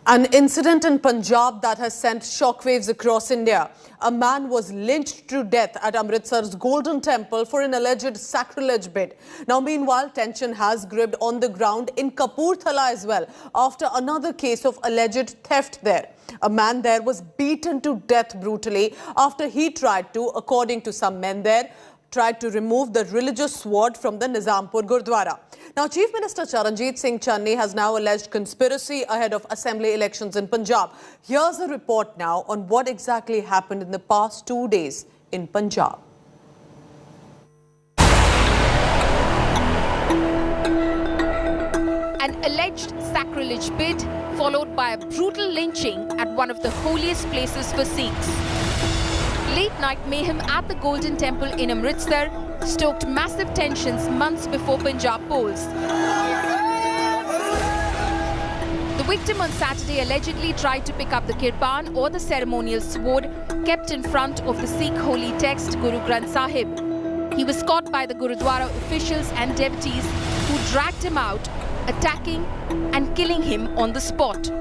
An incident in Punjab that has sent shockwaves across India. A man was lynched to death at Amritsar's Golden Temple for an alleged sacrilege bid. Now, meanwhile, tension has gripped on the ground in Kapurthala as well after another case of alleged theft there. A man there was beaten to death brutally after he tried to, according to some men there, tried to remove the religious sword from the Nizampur Gurdwara. Now, Chief Minister Charanjit Singh Channi has now alleged conspiracy ahead of assembly elections in Punjab. Here's a report now on what exactly happened in the past 2 days in Punjab. An alleged sacrilege bid followed by a brutal lynching at one of the holiest places for Sikhs. Late night mayhem at the Golden Temple in Amritsar stoked massive tensions months before Punjab polls. The victim on Saturday allegedly tried to pick up the kirpan or the ceremonial sword kept in front of the Sikh holy text Guru Granth Sahib. He was caught by the Gurudwara officials and devotees who dragged him out, attacking and killing him on the spot.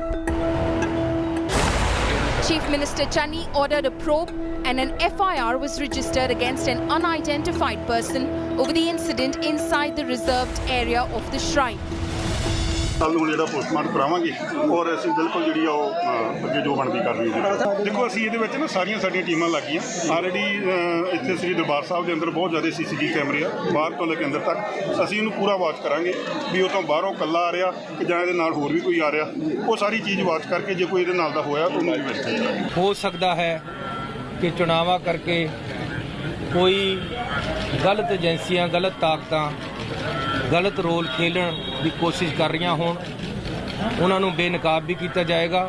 Chief Minister Channi ordered a probe and an FIR was registered against an unidentified person over the incident inside the reserved area of the shrine. Postmortem करावांगे और ਅਸੀਂ ਬਿਲਕੁਲ ਜਿਹੜੀ ਆ ਉਹ ਅੱਗੇ ਜੋ ਬਣਦੀ ਕਰ ਰਹੀ ਹੈ ਦੇਖੋ ਅਸੀਂ ਇਹਦੇ ਵਿੱਚ ਨਾ ਸਾਡੀਆਂ ਟੀਮਾਂ ਲੱਗੀਆਂ ਆਲਰੇਡੀ ਇੱਥੇ ਸ੍ਰੀ ਦਰਬਾਰ ਸਾਹਿਬ ਦੇ ਅੰਦਰ ਬਹੁਤ ਜ਼ਿਆਦਾ ਸੀਸੀਟੀਵੀ ਕੈਮਰੇ ਆ ਬਾਹਰ ਤੋਂ ਲੈ ਕੇ ਅੰਦਰ ਤੱਕ ਅਸੀਂ ਇਹਨੂੰ ਪੂਰਾ ਵਾਚ ਕਰਾਂਗੇ ਵੀ ਉਹ ਤੋਂ ਬਾਹਰੋਂ ਕੱਲਾ ਆ ਰਿਹਾ ਕਿ ਜਾਂ ਇਹਦੇ ਨਾਲ ਹੋਰ ਵੀ ਕੋਈ ਆ ਰਿਹਾ ਉਹ ਸਾਰੀ ਚੀਜ਼ ਵਾਚ ਕਰਕੇ ਜੇ ਕੋਈ ਇਹਦੇ ਨਾਲ ਦਾ ਹੋਇਆ ਉਹਨੂੰ ਇਨਵੈਸਟੀਗੇਟ ਹੋ ਸਕਦਾ ਹੈ ਕਿ ਚੁਣਾਵਾ ਕਰਕੇ ਕੋਈ ਗਲਤ ਏਜੰਸੀਆਂ ਗਲਤ ਤਾਕਤਾਂ गलत रोल खेलन की कोशिश कर रही हों उन्होंने बेनकाब भी किया जाएगा।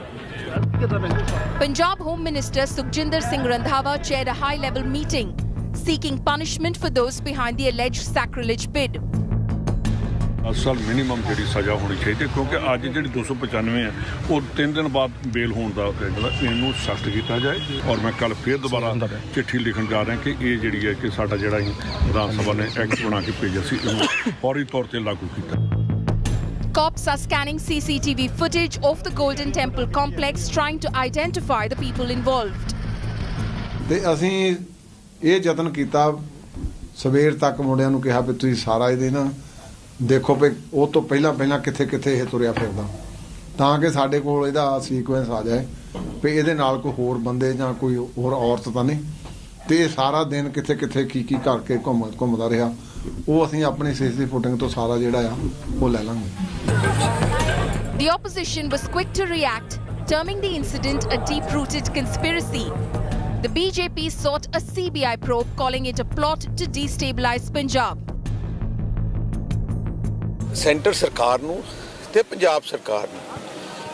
Punjab Home Minister Sukhjinder Singh Randhawa chaired a high-level meeting seeking punishment for those behind the alleged sacrilege bid. असल मिनिमम जी सज़ा होनी चाहिए क्योंकि अज जी 295 है और 3 दिन बाद बेल होने का इनू सख्त किया जाए और मैं कल फिर दोबारा चिट्ठी लिखन जा रहा कि ये जी है कि साडा जिहड़ा विधान सभा ने एक्ट बना के भेजा सी इनू फौरी तौर पर लागू किया। Cops are scanning CCTV footage of the Golden Temple complex trying to identify the people involved. ते असीं ये यतन कीता सवेर तक मुंडियां नूं कहा भी तुसीं सारा इहदे ना देखो भी वो तो पहला किथे किथे ये तुरिया फिरदा ताकि साडे कोल इहदा सीक्वेंस आ जाए भी इहदे नाल कोई होर बंदे जां कोई होर औरत तां नहीं ते सारा दिन किथे किथे की करके घुमदा रहा वो असीं अपनी सीसीटीवी फुटेज तो सारा जिहड़ा आ वो लै लांगे। The opposition was quick to react, terming the incident a deep-rooted conspiracy. The BJP sought a CBI probe, calling it a plot to destabilize Punjab. Centre सरकार नूं ते पंजाब सरकार नूं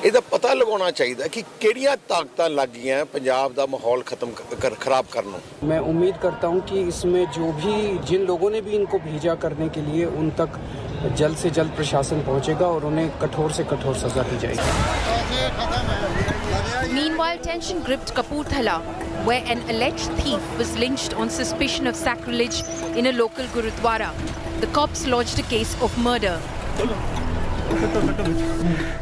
ਇਹਦਾ पता लगाना चाहिए कि ਕਿਹੜੀਆਂ ਤਾਕਤਾਂ ਲੱਗ ਗਈਆਂ पंजाब ਦਾ माहौल खराब करने। मैं उम्मीद करता हूं कि इसमें जो भी जिन लोगों ने भी इनको भेजा करने के लिए उन तक जल्द से जल्द प्रशासन पहुंचेगा और उन्हें कठोर से कठोर सजा दी जाएगी। Meanwhile, tension gripped Kapurthala, where an alleged thief was lynched on suspicion of sacrilege in a local Gurudwara. The cops lodged a case of murder.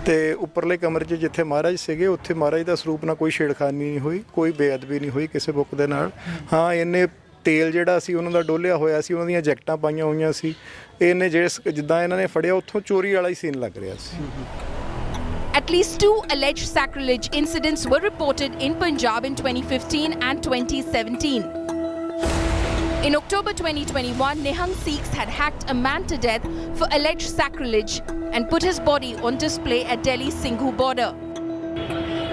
ਤੇ ਉੱਪਰਲੇ ਕਮਰੇ 'ਚ ਜਿੱਥੇ ਮਹਾਰਾਜ ਸੀਗੇ ਉੱਥੇ ਮਹਾਰਾਜ ਦਾ ਸਰੂਪ ਨਾਲ ਕੋਈ ਛੇੜਖਾਨੀ ਨਹੀਂ ਹੋਈ ਕੋਈ ਬੇਅਦਬੀ ਨਹੀਂ ਹੋਈ ਕਿਸੇ ਬੁੱਕ ਦੇ ਨਾਲ। ਹਾਂ ਇਹਨੇ ਤੇਲ ਜਿਹੜਾ ਸੀ ਉਹਨਾਂ ਦਾ ਡੋਲਿਆ ਹੋਇਆ ਸੀ ਉਹਨਾਂ ਦੀਆਂ ਜੈਕਟਾਂ ਪਾਈਆਂ ਹੋਈਆਂ ਸੀ ਇਹਨੇ ਜਿਹੜੇ ਜਿੱਦਾਂ ਇਹਨਾਂ ਨੇ ਫੜਿਆ ਉੱਥੋਂ ਚੋਰੀ ਵਾਲਾ ਹੀ ਸੀਨ ਲੱਗ ਰਿਹਾ ਸੀ। At least 2 alleged sacrilege incidents were reported in Punjab in 2015 and 2017. In October 2021, Nihang Sikhs had hacked a man to death for alleged sacrilege and put his body on display at Delhi's Singhu border.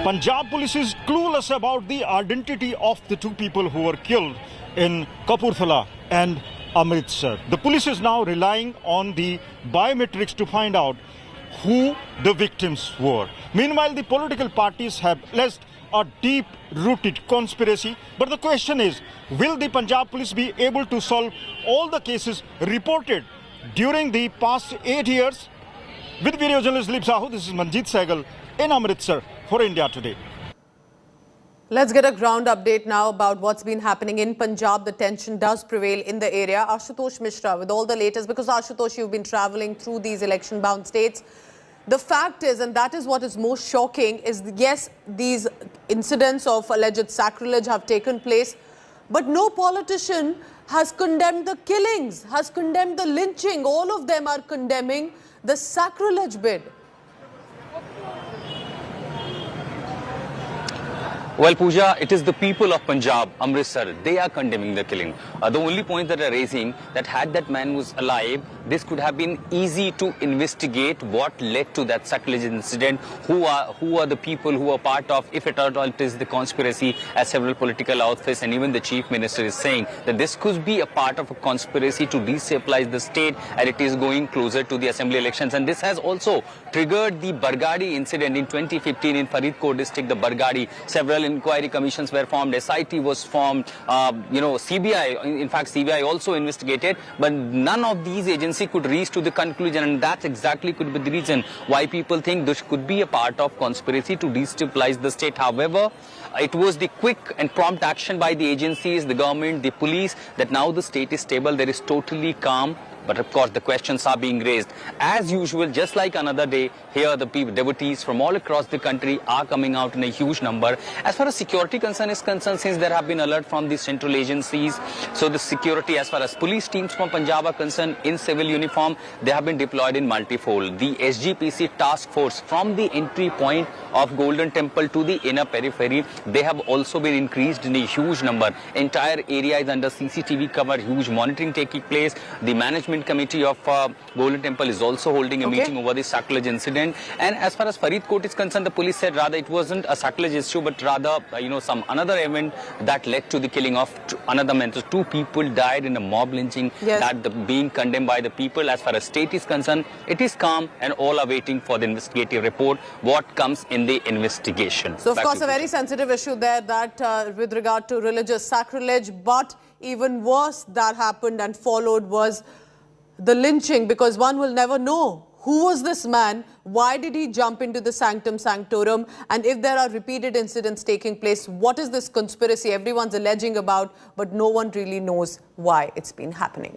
Punjab police is clueless about the identity of the 2 people who were killed in Kapurthala and Amritsar. The police is now relying on the biometrics to find out who the victims were. Meanwhile, the political parties have alleged a deep-rooted conspiracy. But the question is, will the Punjab police be able to solve all the cases reported during the past 8 years? With video journalist Dilip Sahu, this is Manjeet Sehgal in Amritsar for India Today. Let's get a ground update now about what's been happening in Punjab. The tension does prevail in the area. Ashutosh Mishra with all the latest, because Ashutosh, you've been travelling through these election-bound states. The fact is, and that is what is most shocking, is yes, these incidents of alleged sacrilege have taken place, but no politician has condemned the killings, has condemned the lynching. All of them are condemning the sacrilege bid. Well, Pooja, it is the people of Punjab, Amritsar, they are condemning the killing. The only point that they are raising, that had that man was alive, this could have been easy to investigate what led to that sacrilege incident, who are the people who are part of, if at all it is the conspiracy, as several political outfits and even the chief minister is saying, that this could be a part of a conspiracy to destabilize the state, and it is going closer to the assembly elections. And this has also triggered the Bargadi incident in 2015 in Faridkot district, the Bargadi. Several inquiry commissions were formed, SIT was formed, CBI, in fact CBI also investigated, but none of these agencies could reach to the conclusion, and that exactly could be the reason why people think this could be a part of conspiracy to destabilize the state. However, it was the quick and prompt action by the agencies, the government, the police, that now the state is stable, there is totally calm. But of course, the questions are being raised. As usual, just like another day, here the devotees from all across the country are coming out in a huge number. As far as security concern is concerned, since there have been alerts from the central agencies, so the security as far as police teams from Punjab are concerned in civil uniform, they have been deployed in multifold. The SGPC task force from the entry point of Golden Temple to the inner periphery, they have also been increased in a huge number. Entire area is under CCTV cover, huge monitoring taking place. The management committee of Golden Temple is also holding a meeting over this sacrilege incident. And as far as Faridkot is concerned, the police said rather it wasn't a sacrilege issue, but rather some another event that led to the killing of another man. So 2 people died in a mob lynching, that being condemned by the people. As far as state is concerned, it is calm, and all are waiting for the investigative report, what comes in the investigation. So of course a very sensitive issue there, that with regard to religious sacrilege, but even worse that happened and followed was the lynching, because one will never know who was this man, why did he jump into the sanctum sanctorum, and if there are repeated incidents taking place, what is this conspiracy everyone's alleging about, but no one really knows why it's been happening.